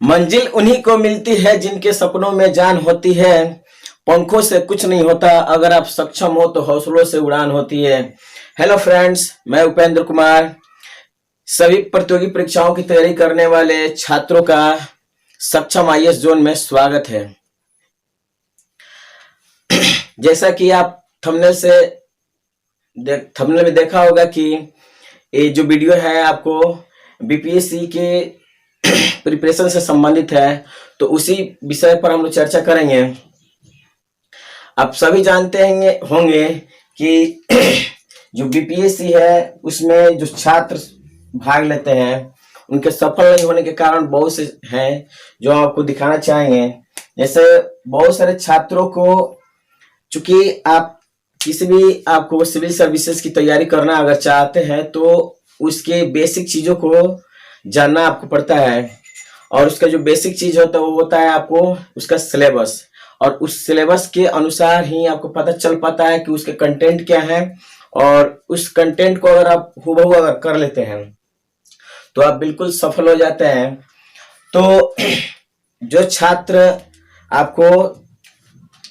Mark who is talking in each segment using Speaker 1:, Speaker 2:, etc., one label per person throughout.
Speaker 1: मंजिल उन्हीं को मिलती है जिनके सपनों में जान होती है। पंखों से कुछ नहीं होता, अगर आप सक्षम हो तो हौसलों से उड़ान होती है। हेलो फ्रेंड्स, मैं उपेंद्र कुमार। सभी प्रतियोगी परीक्षाओं की तैयारी करने वाले छात्रों का सक्षम आईएएस जोन में स्वागत है। जैसा कि आप थंबनेल में देखा होगा कि ये जो वीडियो है आपको बीपीएससी के प्रिपरेशन से संबंधित है, तो उसी विषय पर हम लोग चर्चा करेंगे। आप सभी जानते होंगे कि जो बीपीएससी है उसमें जो छात्र भाग लेते हैं उनके सफल नहीं होने के कारण बहुत से हैं जो आपको दिखाना चाहेंगे। जैसे बहुत सारे छात्रों को, चूंकि आप किसी भी आपको सिविल सर्विसेज की तैयारी करना अगर चाहते हैं तो उसके बेसिक चीजों को जानना आपको पड़ता है, और उसका जो बेसिक चीज होता है वो होता है आपको उसका सिलेबस, और उस सिलेबस के अनुसार ही आपको पता चल पाता है कि उसके कंटेंट क्या है, और उस कंटेंट को अगर आप हूबहू अगर कर लेते हैं तो आप बिल्कुल सफल हो जाते हैं। तो जो छात्र आपको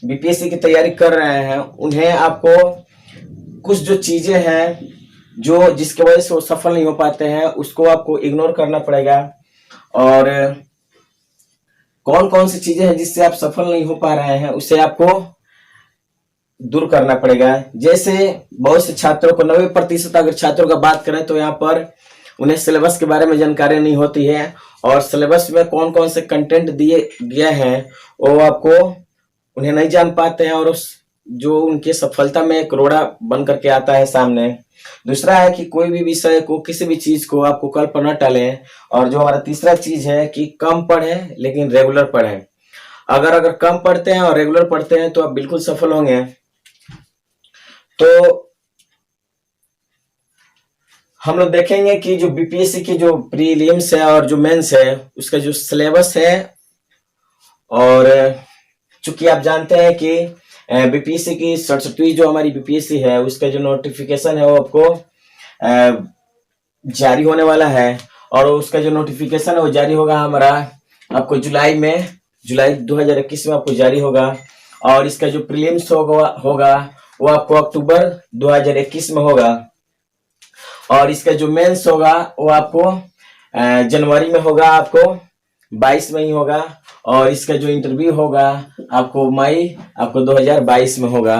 Speaker 1: बीपीएससी की तैयारी कर रहे हैं उन्हें आपको कुछ जो चीजें हैं जो जिसकी वजह से वो सफल नहीं हो पाते हैं उसको आपको इग्नोर करना पड़ेगा, और कौन कौन सी चीजें हैं जिससे आप सफल नहीं हो पा रहे हैं उसे आपको दूर करना पड़ेगा। जैसे बहुत से छात्रों को 90% अगर छात्रों का बात करें तो यहाँ पर उन्हें सिलेबस के बारे में जानकारी नहीं होती है, और सिलेबस में कौन कौन से कंटेंट दिए गए हैं वो आपको उन्हें नहीं जान पाते हैं, और उस जो उनकी सफलता में एक रोड़ा बन करके आता है सामने। दूसरा है कि कोई भी विषय को, किसी भी चीज को आपको कल पर न टालें, और जो हमारा तीसरा चीज है कि कम पढ़ें लेकिन रेगुलर पढ़ें। अगर कम पढ़ते हैं और रेगुलर पढ़ते हैं तो आप बिल्कुल सफल होंगे। तो हम लोग देखेंगे कि जो बीपीएससी की जो प्रीलिम्स है और जो मेंस है उसका जो सिलेबस है, और चूंकि आप जानते हैं कि बीपीएससी की 67वीं जो हमारी बीपीएससी है उसका जो नोटिफिकेशन है वो आपको जारी होने वाला है, और उसका जो नोटिफिकेशन है वो जारी होगा हमारा आपको जुलाई 2021 में आपको जारी होगा, और इसका जो प्रीलिम्स होगा वो आपको अक्टूबर 2021 में होगा, और इसका जो मेंस होगा वो आपको जनवरी में होगा, आपको 22 में ही होगा, और इसका जो इंटरव्यू होगा आपको मई 2022 में होगा।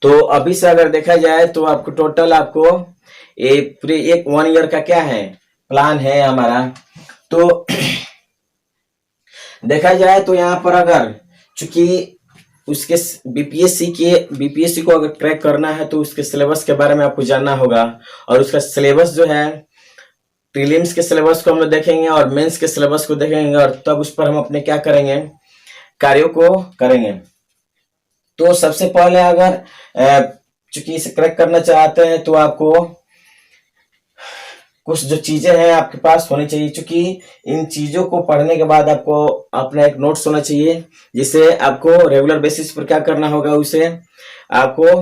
Speaker 1: तो अभी से अगर देखा जाए तो आपको टोटल आपको पूरे 1 ईयर का क्या है प्लान है हमारा। तो देखा जाए तो यहाँ पर अगर चूंकि उसके बीपीएससी को अगर क्रैक करना है तो उसके सिलेबस के बारे में आपको जानना होगा, और उसका सिलेबस जो है प्रीलिम्स के सिलेबस को हम लोग देखेंगे और मेंस के सिलेबस को देखेंगे, और तब उस पर हम अपने क्या करेंगे कार्यों को करेंगे। तो सबसे पहले अगर चूंकि इसे क्रैक करना चाहते हैं तो आपको कुछ जो चीजें हैं आपके पास होनी चाहिए, चूंकि इन चीजों को पढ़ने के बाद आपको अपना एक नोट्स होना चाहिए जिसे आपको रेगुलर बेसिस पर क्या करना होगा उसे आपको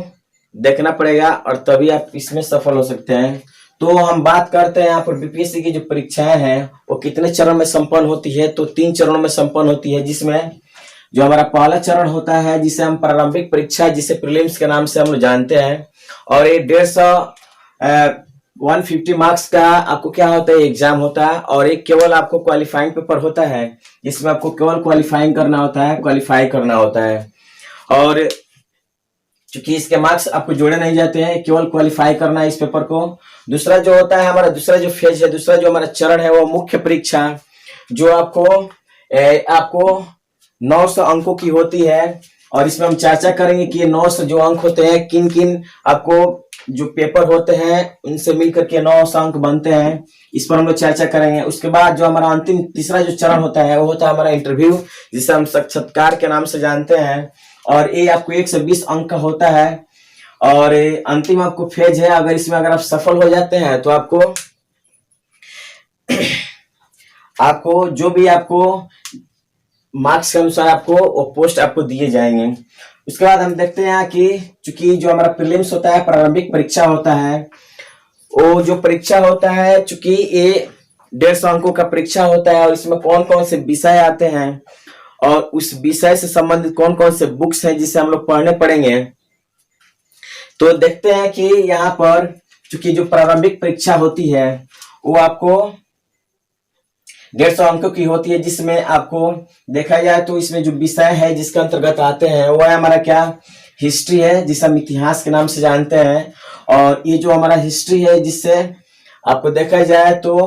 Speaker 1: देखना पड़ेगा, और तभी आप इसमें सफल हो सकते हैं। तो हम बात करते हैं यहाँ पर बीपीएससी की जो परीक्षाएं हैं वो कितने चरण में संपन्न होती है। तो 3 चरणों में संपन्न होती है, जिसमें जो हमारा पहला चरण होता है जिसे हम प्रारंभिक परीक्षा, जिसे प्रीलिम्स के नाम से हम लोग जानते हैं, और ये 150 मार्क्स का आपको क्या होता है एग्जाम होता है, और एक केवल आपको क्वालिफाइंग पेपर होता है जिसमें आपको केवल क्वालिफाई करना होता है, और क्योंकि इसके मार्क्स आपको जोड़े नहीं जाते हैं, केवल क्वालिफाई करना है इस पेपर को। दूसरा जो होता है हमारा दूसरा जो फेज है, दूसरा जो हमारा चरण है वो मुख्य परीक्षा, जो आपको 900 अंकों की होती है, और इसमें हम चर्चा करेंगे कि ये 900 जो अंक होते हैं किन किन आपको जो पेपर होते हैं उनसे मिलकर के 900 अंक बनते हैं, इस पर हम लोग चर्चा करेंगे। उसके बाद जो हमारा अंतिम तीसरा जो चरण होता है वो होता है हमारा इंटरव्यू, जिसे हम साक्षात्कार के नाम से जानते हैं, और ये आपको 120 अंक का होता है, और अंतिम आपको फेज है। अगर इसमें अगर आप सफल हो जाते हैं तो आपको जो भी आपको मार्क्स के अनुसार आपको वो पोस्ट आपको दिए जाएंगे। उसके बाद हम देखते हैं कि चूंकि जो हमारा प्रीलिम्स होता है प्रारंभिक परीक्षा होता है, वो जो परीक्षा होता है चूंकि ये 150 अंकों का परीक्षा होता है और इसमें कौन कौन से विषय आते हैं और उस विषय से संबंधित कौन कौन से बुक्स हैं जिसे हम लोग पढ़ने पड़ेंगे। तो देखते हैं कि यहाँ पर चूंकि जो प्रारंभिक परीक्षा होती है वो आपको 150 अंकों की होती है, जिसमें आपको देखा जाए तो इसमें जो विषय है जिसके अंतर्गत आते हैं वो है हमारा क्या, हिस्ट्री है, जिसे हम इतिहास के नाम से जानते हैं। और ये जो हमारा हिस्ट्री है, जिससे आपको देखा जाए तो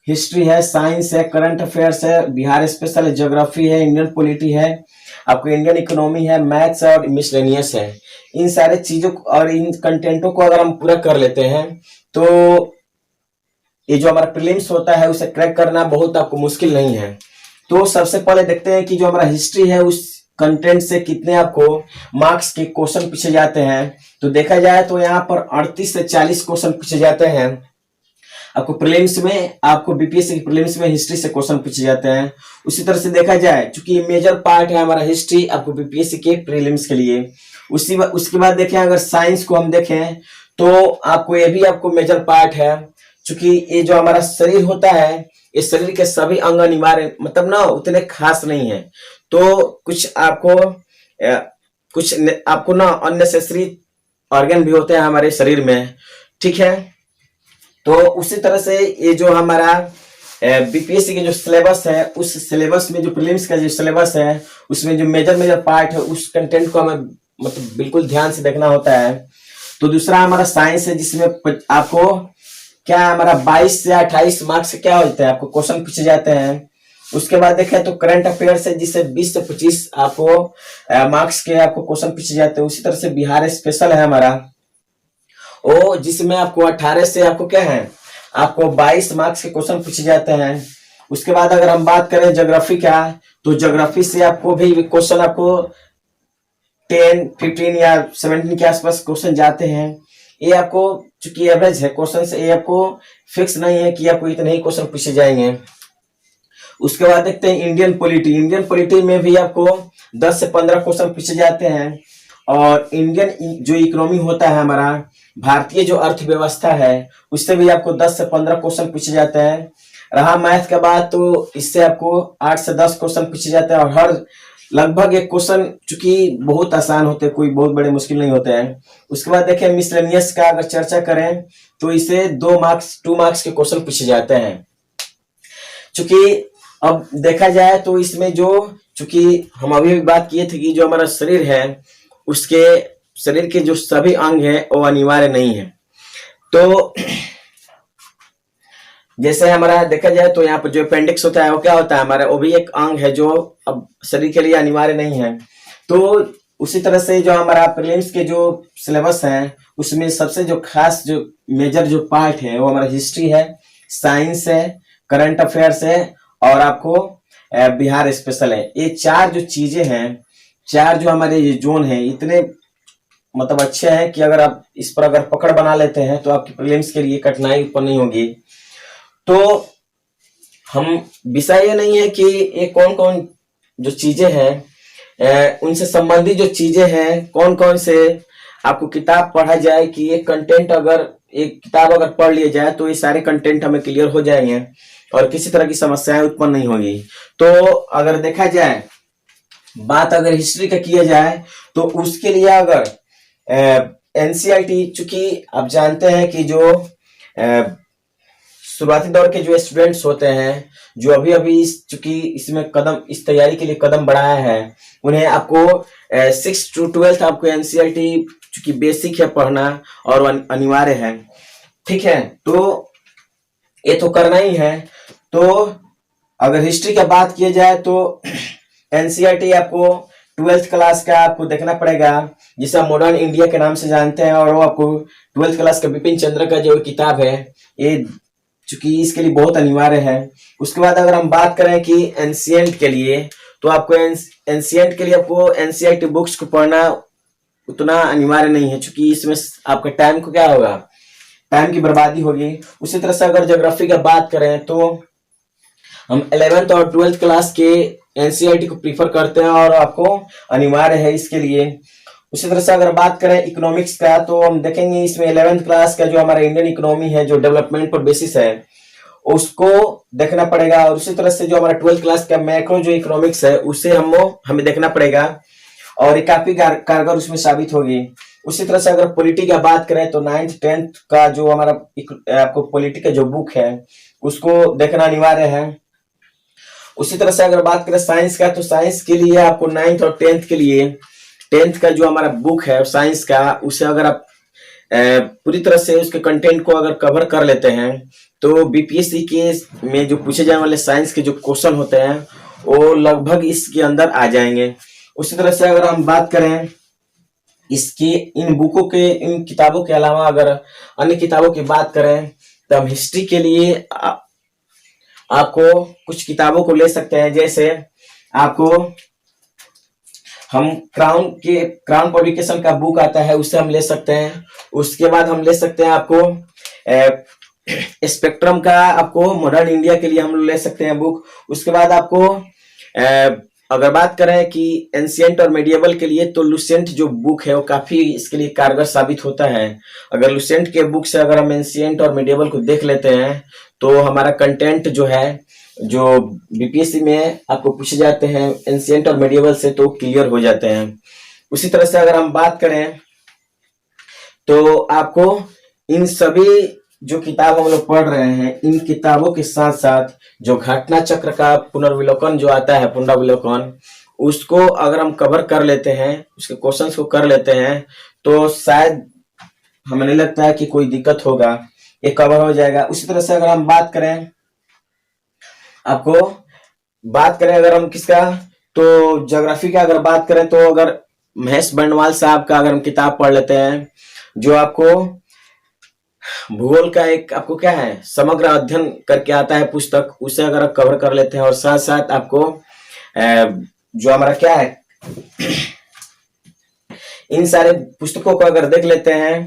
Speaker 1: हिस्ट्री है, साइंस है, करंट अफेयर्स है, बिहार स्पेशल है, ज्योग्राफी है, इंडियन पॉलिटी है, आपको इंडियन इकोनॉमी है, मैथ्स है और मिसलेनियस है। इन सारे चीजों और इन कंटेंटों को अगर हम पूरा कर लेते हैं तो ये जो हमारा प्रीलिम्स होता है उसे क्रैक करना बहुत आपको मुश्किल नहीं है। तो सबसे पहले देखते हैं कि जो हमारा हिस्ट्री है उस कंटेंट से कितने आपको मार्क्स के क्वेश्चन पूछे जाते हैं। तो देखा जाए तो यहाँ पर 38 से 40 क्वेश्चन पूछे जाते हैं आपको प्रीलिम्स में, आपको बीपीएससी की प्रीलिम्स में हिस्ट्री से क्वेश्चन पूछे जाते हैं। उसी तरह से देखा जाए चूंकि मेजर पार्ट है हमारा हिस्ट्री आपको बीपीएससी के प्रीलिम्स के लिए। उसके बाद देखें अगर साइंस को हम देखें तो आपको ये भी आपको मेजर पार्ट है, चूंकि ये जो हमारा शरीर होता है ये शरीर के सभी अंग अनिवार्य मतलब ना उतने खास नहीं है, तो कुछ आपको ना अननेसेसरी ऑर्गन भी होते हैं हमारे शरीर में, ठीक है। तो उसी तरह से ये जो हमारा बीपीएससी के जो सिलेबस है उस सिलेबस में जो प्रीलिम्स का जो सिलेबस है उसमें जो मेजर पार्ट है उस कंटेंट को हमें मतलब बिल्कुल ध्यान से देखना होता है। तो दूसरा हमारा साइंस है जिसमें आपको क्या हमारा 22 से 28 मार्क्स से क्या होता है आपको क्वेश्चन पूछे जाते हैं। उसके बाद देखें तो करंट अफेयर्स है जिससे 20 से 25 आपको मार्क्स के आपको क्वेश्चन पूछे जाते हैं। उसी तरह से बिहार स्पेशल है हमारा ओ जिसमें आपको 18 से आपको क्या है आपको 22 मार्क्स के क्वेश्चन पूछे जाते हैं। उसके बाद अगर हम बात करें ज्योग्राफी का तो ज्योग्राफी से आपको भी क्वेश्चन आपको 10, 15 या 17 के आसपास क्वेश्चन जाते हैं। ये आपको चूंकि एवरेज है क्वेश्चन से, ये आपको फिक्स नहीं है कि आपको इतने ही क्वेश्चन पूछे जाएंगे। उसके बाद देखते हैं इंडियन पॉलिटी। इंडियन पॉलिटी में भी आपको 10 से 15 क्वेश्चन पूछे जाते हैं। और इंडियन जो इकोनॉमी होता है हमारा भारतीय जो अर्थव्यवस्था है उससे भी आपको 10 से 15 क्वेश्चन पूछे जाते हैं। रहा मैथ के बाद तो इससे आपको 8 से 10 क्वेश्चन पूछे जाते हैं और हर लगभग एक क्वेश्चन चूंकि बहुत आसान होते हैं, कोई बहुत बड़े मुश्किल नहीं होते हैं। उसके बाद देखें मिसलेनियस का अगर चर्चा करें तो इसे 2 मार्क्स के क्वेश्चन पूछे जाते हैं। चूंकि अब देखा जाए तो इसमें जो चूंकि हम अभी भी बात किए थे कि जो हमारा शरीर है उसके शरीर के जो सभी अंग है वो अनिवार्य नहीं है। तो जैसे हमारा देखा जाए तो यहाँ पर जो अपेंडिक्स होता है वो क्या होता है हमारा, वो भी एक अंग है जो अब शरीर के लिए अनिवार्य नहीं है। तो उसी तरह से जो हमारा प्रीलिम्स के जो सिलेबस है उसमें सबसे जो खास जो मेजर जो पार्ट है वो हमारा हिस्ट्री है, साइंस है, करंट अफेयर्स है और आपको बिहार स्पेशल है। ये 4 जो चीजें हैं, 4 जो हमारे ये जोन है इतने मतलब अच्छे हैं कि अगर आप इस पर अगर पकड़ बना लेते हैं तो आपकी प्रीलिम्स के लिए कठिनाई उत्पन्न नहीं होगी। तो हम विषय ये नहीं है कि ये कौन कौन जो चीजें हैं उनसे संबंधित जो चीजें हैं कौन कौन से आपको किताब पढ़ा जाए कि ये कंटेंट अगर एक किताब अगर पढ़ लिया जाए तो ये सारे कंटेंट हमें क्लियर हो जाएंगे और किसी तरह की समस्याएं उत्पन्न नहीं होगी। तो अगर देखा जाए बात अगर हिस्ट्री का किया जाए तो उसके लिए अगर एनसीईआरटी चूंकि आप जानते हैं कि जो शुरुआती दौर के जो स्टूडेंट्स होते हैं जो अभी अभी चूंकि इसमें कदम इस तैयारी के लिए कदम बढ़ाया है उन्हें आपको 6 to 12 आपको एनसीईआरटी चूंकि बेसिक है पढ़ना और अनिवार्य है, ठीक है। तो ये तो करना ही है। तो अगर हिस्ट्री का बात किया जाए तो एनसीईआरटी आपको 12th क्लास का आपको देखना पड़ेगा जिसे आप मॉडर्न इंडिया के नाम से जानते हैं और वो आपको 12th क्लास का बिपिन चंद्र का जो किताब है ये चूंकि इसके लिए बहुत अनिवार्य है। उसके बाद अगर हम बात करें कि एंशिएंट के लिए तो आपको एंशिएंट के लिए आपको एनसीईआरटी बुक्स को पढ़ना उतना अनिवार्य नहीं है चूंकि इसमें आपका टाइम को क्या होगा, टाइम की बर्बादी होगी। उसी तरह से अगर ज्योग्राफी का बात करें तो हम 11th और 12th क्लास के एनसीईआरटी को प्रीफर करते हैं और आपको अनिवार्य है इसके लिए। उसी तरह से अगर बात करें इकोनॉमिक्स का तो हम देखेंगे इसमें 11th क्लास का जो हमारा इंडियन इकोनॉमी है जो डेवलपमेंट पर बेसिस है उसको देखना पड़ेगा। और उसी तरह से जो हमारा 12th क्लास का मैक्रो जो इकोनॉमिक्स है उसे हमें देखना पड़ेगा और ये काफी कारगर उसमें साबित होगी। उसी तरह से अगर पॉलिटी का बात करें तो 9th 10th का जो हमारा आपको पॉलिटी का जो बुक है उसको देखना अनिवार्य है। उसी तरह से अगर बात करें साइंस का, तो साइंस के लिए आपको 9th और 10th के लिए 10th का जो हमारा बुक है साइंस का, उसे अगर आप पूरी तरह से उसके कंटेंट को अगर कवर कर लेते हैं तो बीपीएससी के में जो पूछे जाने वाले साइंस के जो क्वेश्चन होते हैं वो लगभग इसके अंदर आ जाएंगे। उसी तरह से अगर हम बात करें इसकी इन किताबों के अलावा अगर अन्य किताबों की बात करें तो हम हिस्ट्री के लिए आपको कुछ किताबों को ले सकते हैं। जैसे आपको हम क्राउन पब्लिकेशन का बुक आता है उसे हम ले सकते हैं। उसके बाद हम ले सकते हैं आपको स्पेक्ट्रम का आपको मॉडर्न इंडिया के लिए हम ले सकते हैं बुक। उसके बाद आपको अगर बात करें कि एंशिएंट और मेडिएवल के लिए तो लुसेंट जो बुक है वो काफी इसके लिए कारगर साबित होता है। अगर लुसेंट के बुक से अगर हम एंशिएंट और मेडिएवल को देख लेते हैं तो हमारा कंटेंट जो है जो बीपीएससी में आपको पूछे जाते हैं एंशिएंट और मेडिएवल से तो क्लियर हो जाते हैं। उसी तरह से अगर हम बात करें तो आपको इन सभी जो किताब हम लोग पढ़ रहे हैं इन किताबों के साथ साथ जो घटना चक्र का पुनर्विलोकन जो आता है पुनरावलोकन, उसको अगर हम कवर कर लेते हैं, उसके क्वेश्चंस को कर लेते हैं तो शायद हमें नहीं लगता है कि कोई दिक्कत होगा, ये कवर हो जाएगा। उसी तरह से अगर हम बात करें अगर हम किसका तो ज्योग्राफी का अगर बात करें तो अगर महेश बंडवाल साहब का अगर हम किताब पढ़ लेते हैं जो आपको भूगोल का एक आपको क्या है समग्र अध्ययन करके आता है पुस्तक, उसे अगर आप कवर कर लेते हैं और साथ साथ आपको जो हमारा क्या है इन सारे पुस्तकों को अगर देख लेते हैं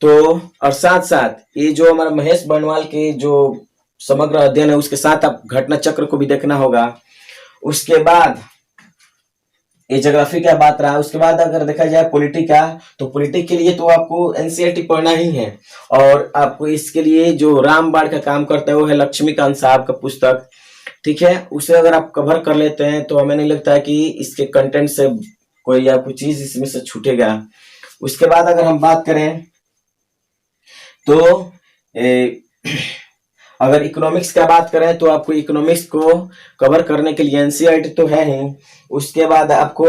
Speaker 1: तो और साथ साथ ये जो हमारा महेश बंडवाल के जो समग्र अध्ययन है उसके साथ आप घटना चक्र को भी देखना होगा। उसके बाद ये ज्योग्राफी का बात रहा। उसके बाद अगर देखा जाए पॉलिटी का तो पॉलिटी के लिए तो आपको एनसीईआरटी पढ़ना ही है और आपको इसके लिए जो रामबाण का काम करता है वो है लक्ष्मीकांत साहब का पुस्तक, ठीक है। उसे अगर आप कवर कर लेते हैं तो हमें नहीं लगता है कि इसके कंटेंट से कोई आपको चीज इसमें से छूटेगा। उसके बाद अगर हम बात करें तो अगर इकोनॉमिक्स का बात करें तो आपको इकोनॉमिक्स को कवर करने के लिए एनसीईआरटी तो है ही। उसके बाद आपको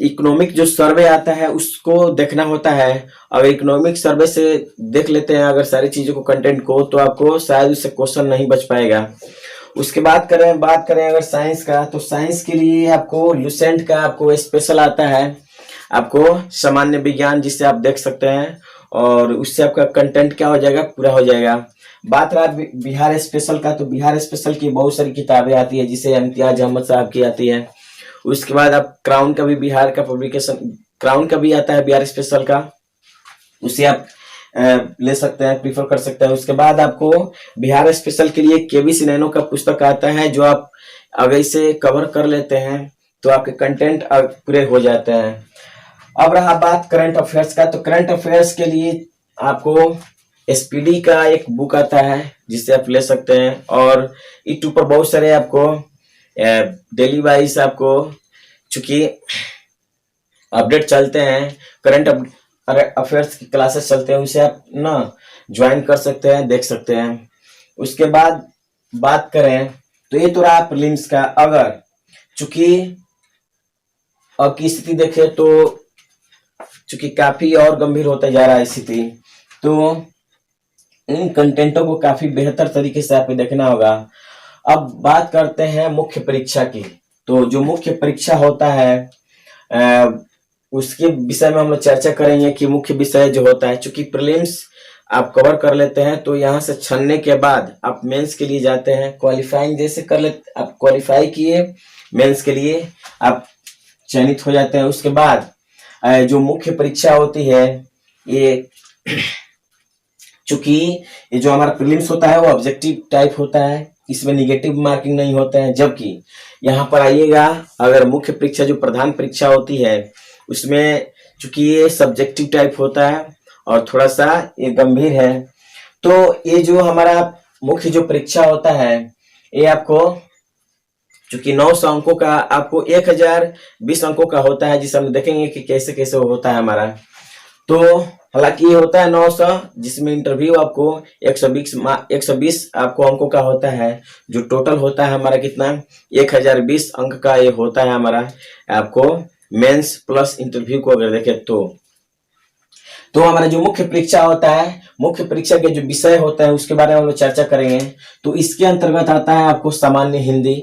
Speaker 1: इकोनॉमिक जो सर्वे आता है उसको देखना होता है। अगर इकोनॉमिक सर्वे से देख लेते हैं अगर सारी चीजों को कंटेंट को तो आपको शायद उससे क्वेश्चन नहीं बच पाएगा। उसके बाद बात करें अगर साइंस का तो साइंस के लिए आपको लुसेंट का आपको स्पेशल आता है, आपको सामान्य विज्ञान जिसे आप देख सकते हैं और उससे आपका कंटेंट क्या हो जाएगा पूरा हो जाएगा। बात रहा बिहार स्पेशल का तो बिहार स्पेशल की बहुत सारी किताबें आती है जिसे इम्तियाज अहमद साहब की आती है। उसके बाद आप क्राउन का भी बिहार का पब्लिकेशन क्राउन का भी आता है बिहार स्पेशल का, उसे आप ले सकते हैं प्रीफर कर सकते हैं। उसके बाद आपको बिहार स्पेशल के लिए केवी सिनैनो का पुस्तक आता है जो आप अगर इसे कवर कर लेते हैं तो आपके कंटेंट पूरे हो जाते हैं। अब रहा बात करंट अफेयर्स का तो करंट अफेयर्स के लिए आपको एसपीडी का एक बुक आता है जिसे आप ले सकते हैं और यूट्यूब पर बहुत सारे आपको डेली वाइज आपको चूंकि अपडेट चलते हैं करंट अफेयर्स की क्लासेस चलते हैं उसे आप ना ज्वाइन कर सकते हैं देख सकते हैं। उसके बाद बात करें तो ये तो रहा प्रीलिम्स का। अगर चूंकि अब की स्थिति देखें तो चूंकि काफी और गंभीर होता जा रहा है स्थिति तो इन कंटेंटों को काफी बेहतर तरीके से आपको देखना होगा। अब बात करते हैं मुख्य परीक्षा की। तो जो मुख्य परीक्षा होता है उसके विषय में हम लोग चर्चा करेंगे कि मुख्य विषय जो होता है चूंकि प्रीलिम्स आप कवर कर लेते हैं तो यहाँ से छनने के बाद आप मेंस के लिए जाते हैं। क्वालिफाइंग जैसे कर लेते आप क्वालिफाई किए मेंस के लिए आप चयनित हो जाते हैं। उसके बाद जो मुख्य परीक्षा होती है ये चूंकि ये जो हमारा प्रीलिम्स होता है वो ऑब्जेक्टिव टाइप होता है, इसमें निगेटिव मार्किंग नहीं होता है। जबकि यहाँ पर आइएगा अगर मुख्य परीक्षा जो प्रधान परीक्षा होती है उसमें चूंकि ये सब्जेक्टिव टाइप होता है और थोड़ा सा ये गंभीर है। तो ये जो हमारा मुख्य जो परीक्षा होता है ये आपको चूंकि 900 अंकों का आपको 1020 अंकों का होता है, जिसे हम देखेंगे कि कैसे कैसे होता है हमारा। तो हालांकि ये होता है 900, जिसमें इंटरव्यू आपको 120 आपको अंकों का होता है। जो टोटल होता है हमारा कितना 1020 अंक का ये होता है हमारा आपको मेंस प्लस इंटरव्यू को अगर देखें तो हमारा जो मुख्य परीक्षा होता है, मुख्य परीक्षा के जो विषय होता है उसके बारे में हम लोग चर्चा करेंगे। तो इसके अंतर्गत आता है आपको सामान्य हिंदी,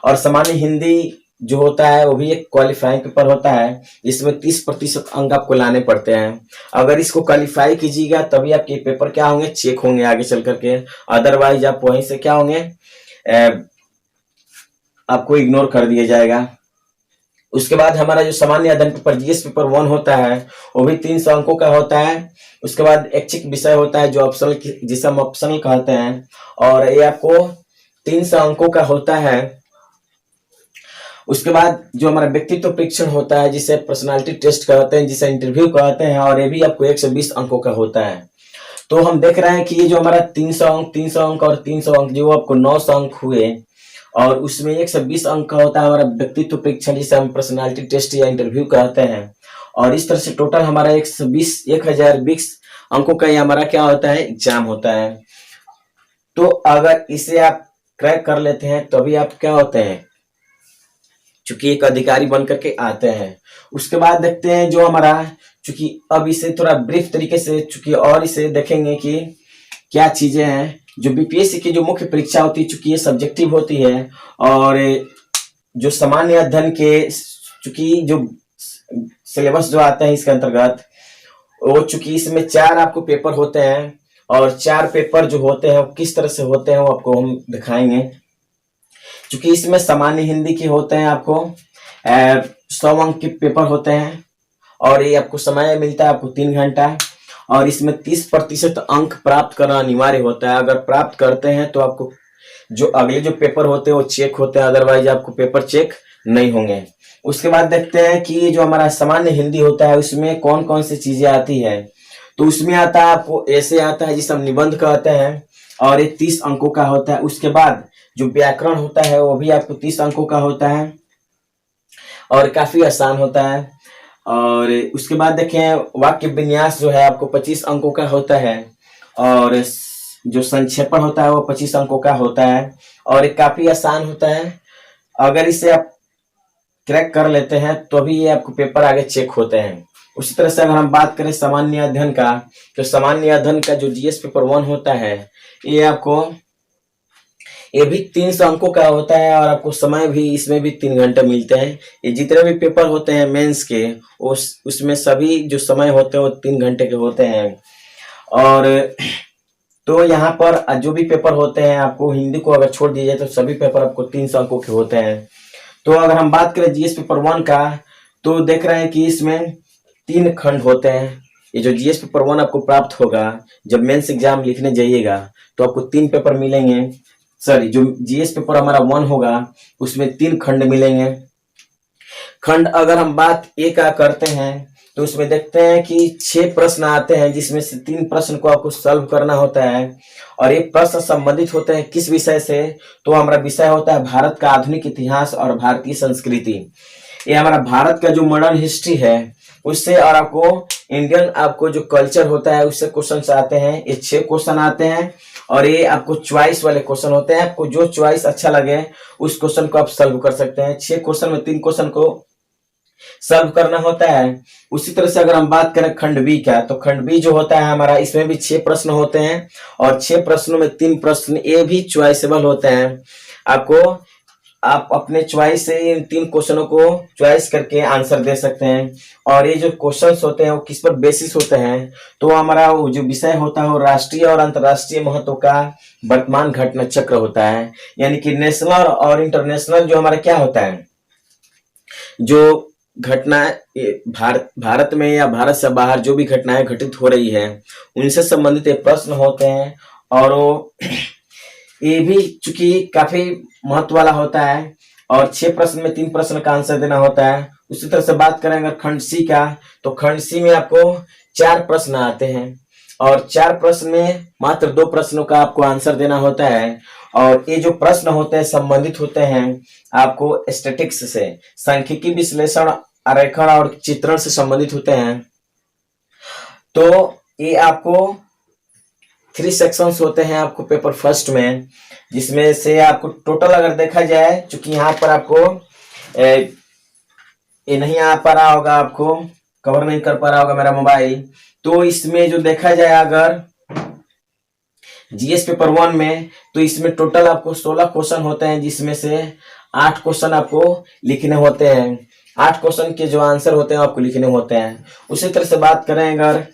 Speaker 1: और सामान्य हिंदी जो होता है वो भी एक क्वालिफाइंग पेपर होता है, जिसमें 30% अंक आपको लाने पड़ते हैं। अगर इसको क्वालिफाई कीजिएगा तभी आपके पेपर क्या होंगे, चेक होंगे आगे चल करके, अदरवाइज आप वहीं से क्या होंगे, आपको इग्नोर कर दिया जाएगा। उसके बाद हमारा जो सामान्य अध्ययन पेपर जीएस पेपर 1 होता है वो भी 300 अंकों का होता है। उसके बाद ऐच्छिक विषय होता है जो ऑप्शनल, जिसे हम ऑप्शनल कहते हैं, और ये आपको 300 अंकों का होता है। उसके बाद जो हमारा व्यक्तित्व परीक्षण होता है जिसे पर्सनालिटी टेस्ट कहते हैं, जिसे इंटरव्यू कहते हैं, और ये भी आपको 120 अंकों का होता है। तो हम देख रहे हैं कि ये जो हमारा 300 अंक और 300 अंक जो आपको 900 अंक हुए, और उसमें 120 अंक का होता है हमारा व्यक्तित्व परीक्षण, जिसे हम पर्सनालिटी टेस्ट या इंटरव्यू कहते हैं। और इस तरह से टोटल हमारा 1020 अंकों का ये हमारा क्या होता है, एग्जाम होता है। तो अगर इसे आप क्रैक कर लेते हैं तो अभी आप क्या होते हैं, चूंकि एक अधिकारी बन करके आते हैं। उसके बाद देखते हैं जो हमारा, चूंकि अब इसे थोड़ा ब्रीफ तरीके से चूंकि और इसे देखेंगे कि क्या चीजें हैं जो बीपीएससी की जो मुख्य परीक्षा होती है, चूंकि ये सब्जेक्टिव होती है। और जो सामान्य अध्ययन के चूंकि जो सिलेबस जो आता है इसके अंतर्गत, वो चूंकि इसमें 4 आपको पेपर होते हैं, और 4 पेपर जो होते हैं वो किस तरह से होते हैं वो आपको हम दिखाएंगे। चूंकि इसमें सामान्य हिंदी के होते हैं आपको 100 अंक के पेपर होते हैं, और ये आपको समय मिलता है आपको 3 घंटा, और इसमें 30% अंक प्राप्त करना अनिवार्य होता है। अगर प्राप्त करते हैं तो आपको जो अगले जो पेपर होते हैं वो चेक होते हैं, अदरवाइज आपको पेपर चेक नहीं होंगे। उसके बाद देखते हैं कि जो हमारा सामान्य हिंदी होता है उसमें कौन कौन सी चीजें आती है। तो उसमें आता है आपको ऐसे आता है जिसे हम निबंध कहते हैं, और ये 30 अंकों का होता है। उसके बाद जो व्याकरण होता है वो भी आपको 30 अंकों का होता है, और काफी आसान होता है। और उसके बाद देखें वाक्य विन्यास जो है आपको 25 अंकों का होता है, और जो संक्षेपण होता है वो 25 अंकों का होता है, और ये काफी आसान होता है। अगर इसे आप क्रैक कर लेते हैं तो भी ये आपको पेपर आगे चेक होते हैं। उसी तरह से अगर हम बात करें सामान्य अध्ययन का, तो सामान्य अध्ययन का जो जीएस पेपर 1 होता है ये आपको ये भी 300 अंकों का होता है, और आपको समय भी इसमें भी 3 घंटे मिलते हैं। ये जितने भी पेपर होते हैं मेंस के उसमें सभी जो समय होते हैं वो 3 घंटे के होते हैं। और तो यहाँ पर जो भी पेपर होते हैं आपको हिंदी को अगर छोड़ दिया जाए तो सभी पेपर आपको 300 अंकों के होते हैं। तो अगर हम बात करें जीएस पेपर 1 का, तो देख रहे हैं कि इसमें 3 खंड होते हैं। ये जो जीएस पेपर 1 आपको प्राप्त होगा जब मेंस एग्जाम लिखने जाइएगा तो आपको 3 पेपर मिलेंगे। सॉरी, जो जीएस पेपर हमारा 1 होगा उसमें 3 खंड मिलेंगे। खंड अगर हम बात ए का करते हैं तो उसमें देखते हैं कि 6 प्रश्न आते हैं, जिसमें से 3 प्रश्न को आपको सॉल्व करना होता है। और ये प्रश्न संबंधित होते हैं किस विषय से, तो हमारा विषय होता है भारत का आधुनिक इतिहास और भारतीय संस्कृति। ये हमारा भारत का जो मॉडर्न हिस्ट्री है उससे, और आपको इंडियन आपको जो कल्चर होता है उससे क्वेश्चन आते हैं। ये 6 क्वेश्चन आते हैं, और ये आपको चॉइस वाले क्वेश्चन होते हैं। आपको जो चॉइस अच्छा लगे उस क्वेश्चन को आप सॉल्व कर सकते हैं। 6 क्वेश्चन में 3 क्वेश्चन को सॉल्व करना होता है। उसी तरह से अगर हम बात करें खंड बी का, तो खंड बी जो होता है हमारा, इसमें भी 6 प्रश्न होते हैं, और 6 प्रश्नों में 3 प्रश्न ये भी चॉइसेबल होते हैं। आपको आप अपने चॉइस से इन 3 क्वेश्चनों को चॉइस करके आंसर दे सकते हैं। और ये जो क्वेश्चंस होते हैं वो किस पर बेसिस होते हैं, तो हमारा वो जो विषय होता है वो राष्ट्रीय और अंतर्राष्ट्रीय महत्व का वर्तमान घटना चक्र होता है। यानी कि नेशनल और इंटरनेशनल जो हमारा क्या होता है, जो घटना भारत में या भारत से बाहर जो भी घटनाएं घटित हो रही है उनसे संबंधित ये प्रश्न होते हैं। और वो ये भी चूंकि काफी महत्व वाला होता है, और 6 प्रश्न में 3 प्रश्न का आंसर देना होता है। उसी तरह से बात करें अगर खंड सी का, तो खंड सी में आपको 4 प्रश्न आते हैं। और 4 प्रश्न में मात्र 2 प्रश्नों का आपको आंसर देना होता है। और ये जो प्रश्न होते हैं संबंधित होते हैं आपको स्टैटिक्स से, सांख्यिकी विश्लेषण, आरेखन और चित्रण से संबंधित होते हैं। तो ये आपको 3 सेक्शंस होते हैं आपको पेपर फर्स्ट में, जिसमें से आपको टोटल अगर देखा जाए, चूंकि यहाँ पर आपको ये नहीं आ पा रहा होगा, आपको कवर नहीं कर पा रहा होगा मेरा मोबाइल, तो इसमें जो देखा जाए अगर जीएस पेपर 1 में, तो इसमें टोटल आपको 16 क्वेश्चन होते हैं, जिसमें से 8 क्वेश्चन आपको लिखने होते हैं। 8 क्वेश्चन के जो आंसर होते हैं आपको लिखने होते हैं। उसी तरह से बात करें अगर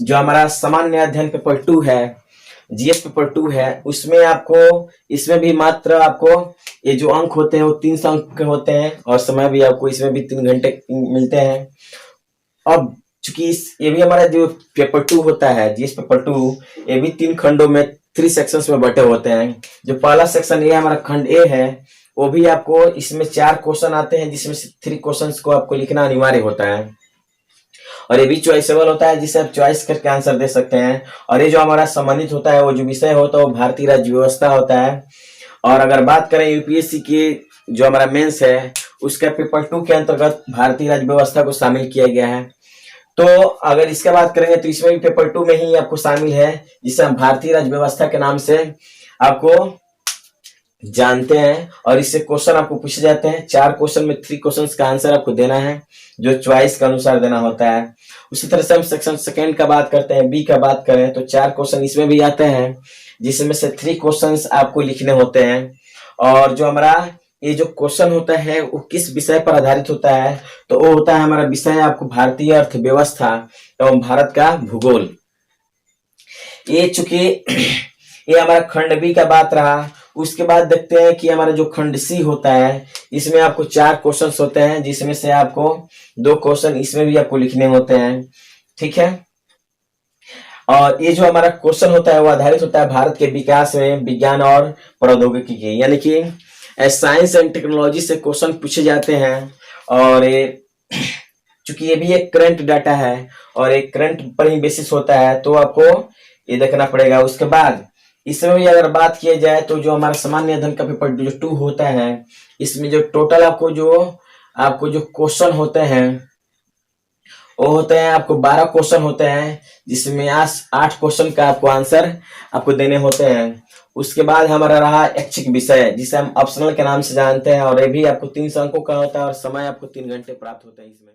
Speaker 1: जो हमारा सामान्य अध्ययन पेपर 2 है, जीएस पेपर 2 है, उसमें आपको, इसमें भी मात्र आपको ये जो अंक होते हैं वो 300 अंक के होते हैं, और समय भी आपको इसमें भी 3 घंटे मिलते हैं। अब चूंकि ये भी हमारा जो पेपर 2 होता है, जीएस पेपर 2, ये भी 3 खंडों में 3 सेक्शंस में बटे होते हैं। जो पहला सेक्शन ए हमारा खंड ए है, वो भी आपको इसमें 4 क्वेश्चन आते हैं, जिसमें से 3 क्वेश्चंस को आपको लिखना अनिवार्य होता है। और ये भी चॉइसेबल होता है, जिसे आप चॉइस करके आंसर दे सकते हैं। और ये जो हमारा संबंधित होता है, वो जो विषय होता है वो भारतीय राज्य व्यवस्था होता है। और अगर बात करें यूपीएससी की जो हमारा मेंस है, उसका पेपर 2 के अंतर्गत भारतीय राज्य व्यवस्था को शामिल किया गया है। तो अगर इसके बात करेंगे तो इसमें भी पेपर 2 में ही आपको शामिल है, जिसे हम भारतीय राज्य व्यवस्था के नाम से आपको जानते हैं। और इससे क्वेश्चन आपको पूछे जाते हैं। 4 क्वेश्चन में 3 क्वेश्चन का आंसर आपको देना है, जो चॉइस के अनुसार देना होता है। उसी तरह से हम सेक्शन सेकेंड का बात करते हैं, बी का बात करें तो 4 क्वेश्चन इसमें भी आते हैं, जिसमें से 3 क्वेश्चन आपको लिखने होते हैं। और जो हमारा ये जो क्वेश्चन होता है वो किस विषय पर आधारित होता है, तो वो होता है हमारा विषय आपको भारतीय अर्थव्यवस्था एवं भारत का भूगोल। ये चूंकि ये हमारा खंड बी का बात रहा। उसके बाद देखते हैं कि हमारा जो खंड सी होता है, इसमें आपको 4 क्वेश्चंस होते हैं, जिसमें से आपको 2 क्वेश्चन इसमें भी आपको लिखने होते हैं। ठीक है। और ये जो हमारा क्वेश्चन होता है वो आधारित होता है भारत के विकास में विज्ञान और प्रौद्योगिकी के, यानी कि साइंस एंड टेक्नोलॉजी से क्वेश्चन पूछे जाते हैं। और ये चूंकि ये भी एक करंट डाटा है और एक करंट पर ही बेसिस होता है, तो आपको ये देखना पड़ेगा। उसके बाद इसमें भी अगर बात किया जाए तो जो हमारा सामान्य अध्ययन का पेपर जो 2 होता है, इसमें जो टोटल आपको जो क्वेश्चन होते हैं वो होते हैं आपको 12 क्वेश्चन होते हैं, जिसमें 8 क्वेश्चन का आपको आंसर आपको देने होते हैं। उसके बाद हमारा रहा ऐच्छिक विषय, जिसे हम ऑप्शनल के नाम से जानते हैं, और ये भी आपको 300 अंकों का होता है और समय आपको 3 घंटे प्राप्त होता है इसमें।